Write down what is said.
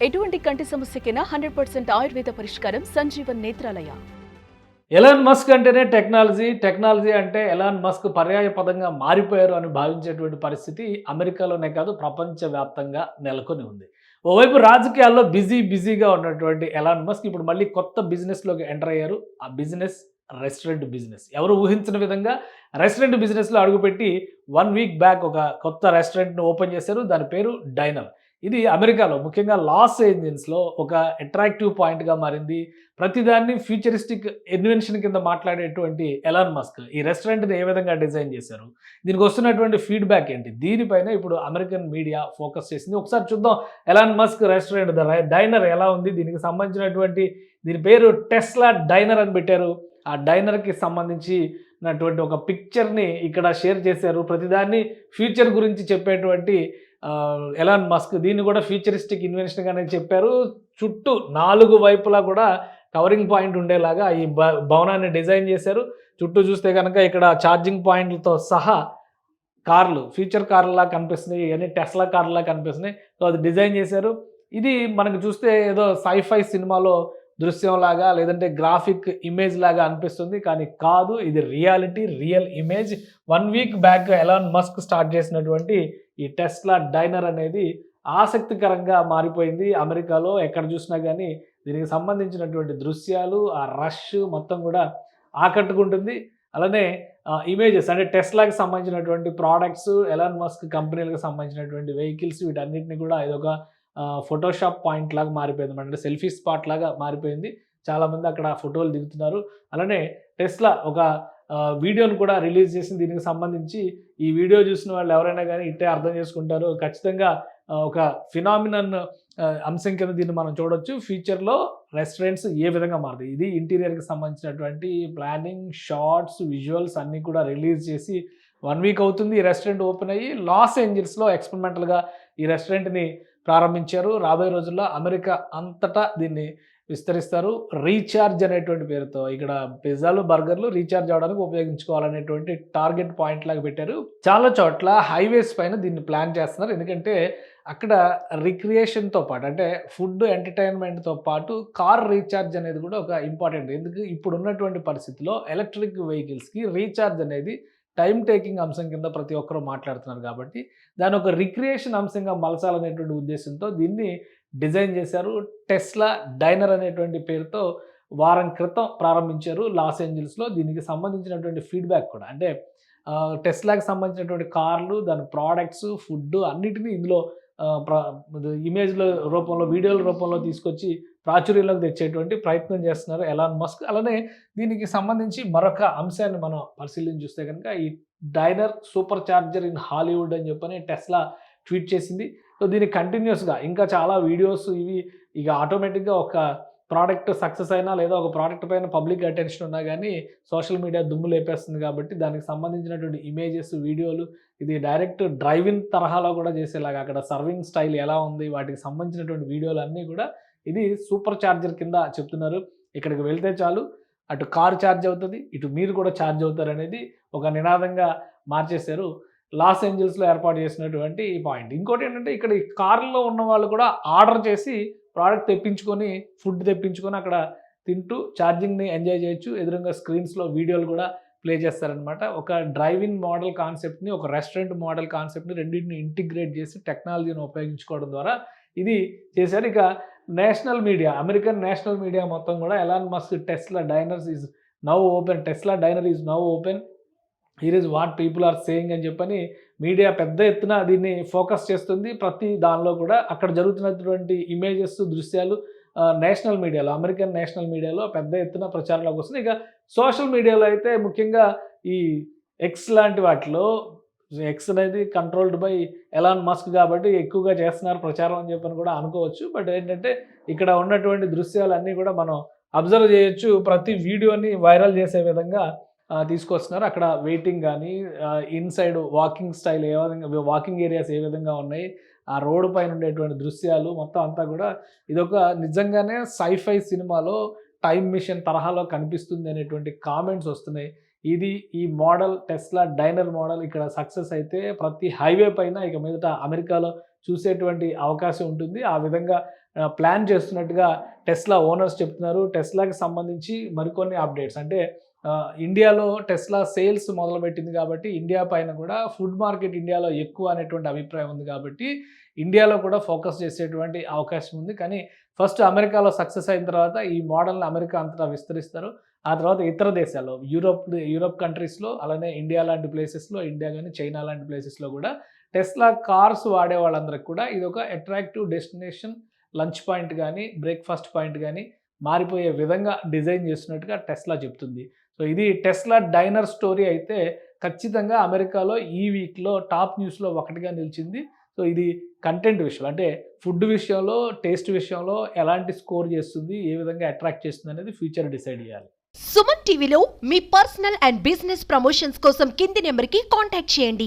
ఎటువంటి కంటి సమస్యకైనా 100% ఆయుర్వేద పరిష్కారం సంజీవన్ నేత్రాలయ. ఎలాన్ మస్క్ అంటేనే టెక్నాలజీ అంటే ఎలాన్ మస్క్ పర్యాయ పదంగా మారిపోయారు అని భావించేటువంటి పరిస్థితి అమెరికాలోనే కాదు ప్రపంచవ్యాప్తంగా నెలకొని ఉంది. ఓవైపు రాజకీయాల్లో బిజీగా ఉన్నటువంటి ఎలాన్ మస్క్ ఇప్పుడు మళ్ళీ కొత్త బిజినెస్‌లోకి ఎంటర్ అయ్యారు. ఆ బిజినెస్ రెస్టారెంట్ బిజినెస్. ఎవరు ఊహించని విధంగా రెస్టారెంట్ బిజినెస్‌లో అడుగుపెట్టి 1 వీక్ బ్యాక్ ఒక కొత్త రెస్టారెంట్‌ని ఓపెన్ చేశారు. దాని పేరు డైనర్. ఇది అమెరికాలో ముఖ్యంగా లాస్ ఏంజల్స్‌లో ఒక అట్రాక్టివ్ పాయింట్‌గా మారింది. ప్రతిదాన్ని ఫ్యూచరిస్టిక్ ఇన్వెన్షన్ కింద మాట్లాడేటువంటి ఎలాన్ మస్క్ ఈ రెస్టారెంట్‌ని ఏ విధంగా డిజైన్ చేశారు? దీనికి వస్తున్నటువంటి ఫీడ్‌బ్యాక్ ఏంటి? దీనిపైన ఇప్పుడు అమెరికన్ మీడియా ఫోకస్ చేసింది. ఒకసారి చూద్దాం ఎలాన్ మస్క్ రెస్టారెంట్ డైనర్ ఎలా ఉంది? దీనికి సంబంధించినటువంటి దీని పేరు టెస్లా డైనర్ అని పెట్టారు. ఆ డైనర్‌కి సంబంధించినటువంటి ఒక పిక్చర్‌ని ఇక్కడ షేర్ చేశారు. ప్రతిదాన్ని ఫ్యూచర్ గురించి చెప్పేటువంటి ఎలాన్ మస్క్ దీన్ని కూడా ఫ్యూచరిస్టిక్ ఇన్వెన్షన్‌గానే చెప్పారు. చుట్టూ 4 వైపులా కూడా కవరింగ్ పాయింట్ ఉండేలాగా ఈ భవనాన్ని డిజైన్ చేశారు. చుట్టూ చూస్తే గనక ఇక్కడ ఛార్జింగ్ పాయింట్లతో సహా కార్లు, ఫ్యూచర్ కార్‌లా కనిపిస్తున్నాయి. ఇయన్నీ టెస్లా కార్‌లా కనిపిస్తున్నాయి. సో, అది డిజైన్ చేశారు. ఇది మనకు చూస్తే ఏదో సైఫై సినిమాలో దృశ్యంలాగా లేదంటే గ్రాఫిక్ ఇమేజ్ లాగా అనిపిస్తుంది. కానీ కాదు. ఇది reality, real image. 1 week back Elon Musk start చేసినటువంటి ఈ టెస్లా డైనర్ అనేది ఆసక్తికరంగా మారిపోయింది. అమెరికాలో ఎక్కడ చూసినా గానీ దీనికి సంబంధించినటువంటి దృశ్యాలు, ఆ రష్ మొత్తం కూడా ఆకట్టుకుంటుంది. అలానే ఇమేజెస్ అంటే టెస్లాకి సంబంధించినటువంటి ప్రొడక్ట్స్, ఎలాన్ మస్క్ కంపెనీలకు సంబంధించినటువంటి వెహికల్స్ వీటన్నిటిని కూడా ఇదొక ఫోటోషాప్ పాయింట్ లాగా మారిపోయిందన్నమాట. అంటే సెల్ఫీ స్పాట్ లాగా మారిపోయింది. చాలామంది అక్కడ ఫోటోలు దిగుతున్నారు. అలానే టెస్లా ఒక వీడియోను కూడా రిలీజ్ చేసింది దీనికి సంబంధించి. ఈ వీడియో చూసిన వాళ్ళు ఎవరైనా గానీ ఇట్టే అర్థం చేసుకుంటారు. ఖచ్చితంగా ఒక ఫినామినన్ అంశం కింద దీన్ని మనం చూడొచ్చు. ఫ్యూచర్‌లో రెస్టారెంట్స్ ఏ విధంగా మారుతాయి. ఇది ఇంటీరియర్‌కి సంబంధించినటువంటి ప్లానింగ్, షాట్స్, విజువల్స్ అన్నీ కూడా రిలీజ్ చేసి 1 వీక్ అవుతుంది ఈ రెస్టారెంట్ ఓపెన్ అయ్యి. లాస్ ఏంజల్స్‌లో ఎక్స్‌పెరిమెంటల్‌గా ఈ రెస్టారెంట్‌ని ప్రారంభించారు. రాబోయే రోజుల్లో అమెరికా అంతటా దీన్ని విస్తరిస్తారు. రీచార్జ్ అనేటువంటి పేరుతో ఇక్కడ పిజ్జాలు, బర్గర్‌లు రీచార్జ్ అవ్వడానికి ఉపయోగించుకోవాలనేటువంటి టార్గెట్ పాయింట్ లాగా పెట్టారు. చాలా చోట్ల హైవేస్ పైన దీన్ని ప్లాన్ చేస్తున్నారు. ఎందుకంటే అక్కడ రిక్రియేషన్‌తో పాటు అంటే ఫుడ్, ఎంటర్‌టైన్‌మెంట్‌తో పాటు కార్ రీచార్జ్ అనేది కూడా ఒక ఇంపార్టెంట్. ఎందుకు ఇప్పుడున్నటువంటి పరిస్థితిలో ఎలక్ట్రిక్ వెహికల్స్‌కి రీచార్జ్ అనేది టైమ్ టేకింగ్ అంశం కింద ప్రతి ఒక్కరు మాట్లాడుతున్నారు కాబట్టి దాన్ని ఒక రిక్రియేషన్ అంశంగా మలచాలనేటువంటి ఉద్దేశంతో దీన్ని డిజైన్ చేశారు. టెస్లా డైనర్ అనేటువంటి పేరుతో వారం క్రితం ప్రారంభించారు లాస్ ఏంజల్స్‌లో. దీనికి సంబంధించినటువంటి ఫీడ్‌బ్యాక్ కూడా అంటే టెస్లాకి సంబంధించినటువంటి కార్లు, దాని ప్రొడక్ట్స్, ఫుడ్ అన్నిటిని ఇందులో ఆహ్, ప్ర ఇమేజ్‌ల రూపంలో, వీడియోల రూపంలో తీసుకొచ్చి ప్రాచుర్యంలోకి తెచ్చేటువంటి ప్రయత్నం చేస్తున్నారు ఎలాన్ మస్క్. అలానే దీనికి సంబంధించి మరొక అంశాన్ని మనం పరిశీలించి చూస్తే కనుక ఈ diner super charger in Hollywood అని చెప్పని టెస్లా ట్వీట్ చేసింది. సో, దీనికి కంటిన్యూయస్‌గా ఇంకా చాలా వీడియోస్ ఇవి ఇక ఆటోమేటిక్‌గా ఒక ప్రోడక్ట్ సక్సెస్ అయినా లేదా ఒక ప్రోడక్ట్ పైన పబ్లిక్ అటెన్షన్ ఉన్నా గానీ సోషల్ మీడియా దుమ్ము లేపేస్తుంది కాబట్టి దానికి సంబంధించినటువంటి ఇమేజెస్, వీడియోలు ఇది డైరెక్ట్ డ్రైవ్ ఇన్ తరహాలో కూడా చేసేలాగా అక్కడ సర్వింగ్ స్టైల్ ఎలా ఉంది వాటికి సంబంధించినటువంటి వీడియోలన్నీ కూడా ఇది సూపర్ చార్జర్ కింద చెప్తున్నారు. ఇక్కడికి వెళ్తే చాలు అటు కార్ ఛార్జ్ అవుతది. ఇటు మీరు కూడా ఛార్జ్ అవుతారనేది ఒక నినాదంగా మార్చేశారు. లాస్ ఏంజల్స్‌లో ఏర్పాటు చేసినటువంటి ఈ పాయింట్. ఇంకోటేంటంటే ఇక్కడ ఈ కార్‌లో ఉన్నవాళ్ళు కూడా ఆర్డర్ చేసి ప్రోడక్ట్ తెప్పించుకొని, ఫుడ్ తెప్పించుకొని అక్కడ తింటూ ఛార్జింగ్‌ని ఎంజాయ్ చేయొచ్చు. ఎదురుంగా స్క్రీన్స్‌లో వీడియోలు కూడా ప్లే చేస్తారనమాట. ఒక డ్రైవ్ ఇన్ మోడల్ కాన్సెప్ట్‌ని, ఒక రెస్టారెంట్ మోడల్ కాన్సెప్ట్‌ని రెండిటిని ఇంటిగ్రేట్ చేసి టెక్నాలజీని ఉపయోగించుకోవడం ద్వారా ఇది చేశారు. ఇక national media, American national media మొత్తం కూడా Elon Musk Tesla diners is now open. Tesla diner is now open. Here is what people are saying అని చెప్పని మీడియా పెద్ద ఎత్తున దీన్ని ఫోకస్ చేస్తుంది. ప్రతి దానిలో కూడా అక్కడ జరుగుతున్నటువంటి ఇమేజెస్, దృశ్యాలు నేషనల్ మీడియాలో, అమెరికన్ నేషనల్ మీడియాలో పెద్ద ఎత్తున ప్రచారంలోకి వస్తుంది. ఇక సోషల్ మీడియాలో అయితే ముఖ్యంగా ఈ ఎక్స్ లాంటి వాటిలో ఎక్స్ అనేది కంట్రోల్డ్ బై ఎలాన్ మస్క్ కాబట్టి ఎక్కువగా చేస్తున్నారు ప్రచారం అని చెప్పని కూడా అనుకోవచ్చు. బట్ ఏంటంటే ఇక్కడ ఉన్నటువంటి దృశ్యాలన్నీ కూడా మనం అబ్జర్వ్ చేయొచ్చు. ప్రతి వీడియోని వైరల్ చేసే విధంగా తీసుకొస్తున్నారు. అక్కడ వెయిటింగ్ గానీ, ఇన్‌సైడ్ వాకింగ్ స్టైల్ ఏ విధంగా వాకింగ్ ఏరియాస్ ఏ విధంగా ఉన్నాయి, ఆ రోడ్ పైన ఉండేటువంటి దృశ్యాలు మొత్తం అంతా కూడా ఇదొక నిజంగానే సైఫై సినిమాలో టైమ్ మిషన్ తరహాలో కనిపిస్తుంది అనేటువంటి కామెంట్స్ వస్తున్నాయి. ఇది ఈ మోడల్ టెస్లా డైనర్ మోడల్ ఇక్కడ సక్సెస్ అయితే ప్రతి హైవే పైన ఇక మీదట అమెరికాలో చూసేటువంటి అవకాశం ఉంటుంది. ఆ విధంగా ప్లాన్ చేస్తున్నట్టుగా టెస్లా ఓనర్స్ చెప్తున్నారు. టెస్లాకి సంబంధించి మరికొన్ని అప్డేట్స్ అంటే ఇండియాలో టెస్లా సేల్స్ మొదలుపెట్టింది కాబట్టి ఇండియా పైన కూడా ఫుడ్ మార్కెట్ ఇండియాలో ఎక్కువ అనేటువంటి అభిప్రాయం ఉంది కాబట్టి ఇండియాలో కూడా ఫోకస్ చేసేటువంటి అవకాశం ఉంది. కానీ ఫస్ట్ అమెరికాలో సక్సెస్ అయిన తర్వాత ఈ మోడల్ని అమెరికా అంతటా విస్తరిస్తారు. ఆ తర్వాత ఇతర దేశాల్లో యూరోప్ కంట్రీస్లో అలానే ఇండియా లాంటి ప్లేసెస్లో, ఇండియా కానీ చైనా లాంటి ప్లేసెస్లో కూడా టెస్లా కార్స్ వాడే వాళ్ళందరికీ కూడా ఇది ఒక అట్రాక్టివ్ డెస్టినేషన్, లంచ్ పాయింట్ కానీ బ్రేక్ఫాస్ట్ పాయింట్ కానీ మారిపోయే విధంగా డిజైన్ చేస్తున్నట్టుగా టెస్లా చెప్తుంది. సో ఇది టెస్లా డైనర్ స్టోరీ అయితే ఖచ్చితంగా అమెరికాలో ఈ వీక్లో టాప్ న్యూస్లో ఒకటిగా నిలిచింది. సో ఇది కంటెంట్ విషయంలో అంటే ఫుడ్ విషయంలో, టేస్ట్ విషయంలో ఎలాంటి స్కోర్ చేస్తుంది, ఏ విధంగా అట్రాక్ట్ చేస్తుంది అనేది ఫ్యూచర్ డిసైడ్ చేయాలి. సుమన్ టీవీలో మీ పర్సనల్ అండ్ బిజినెస్ ప్రమోషన్స్ కోసం కింది నెంబర్కి కాంటాక్ట్ చేయండి.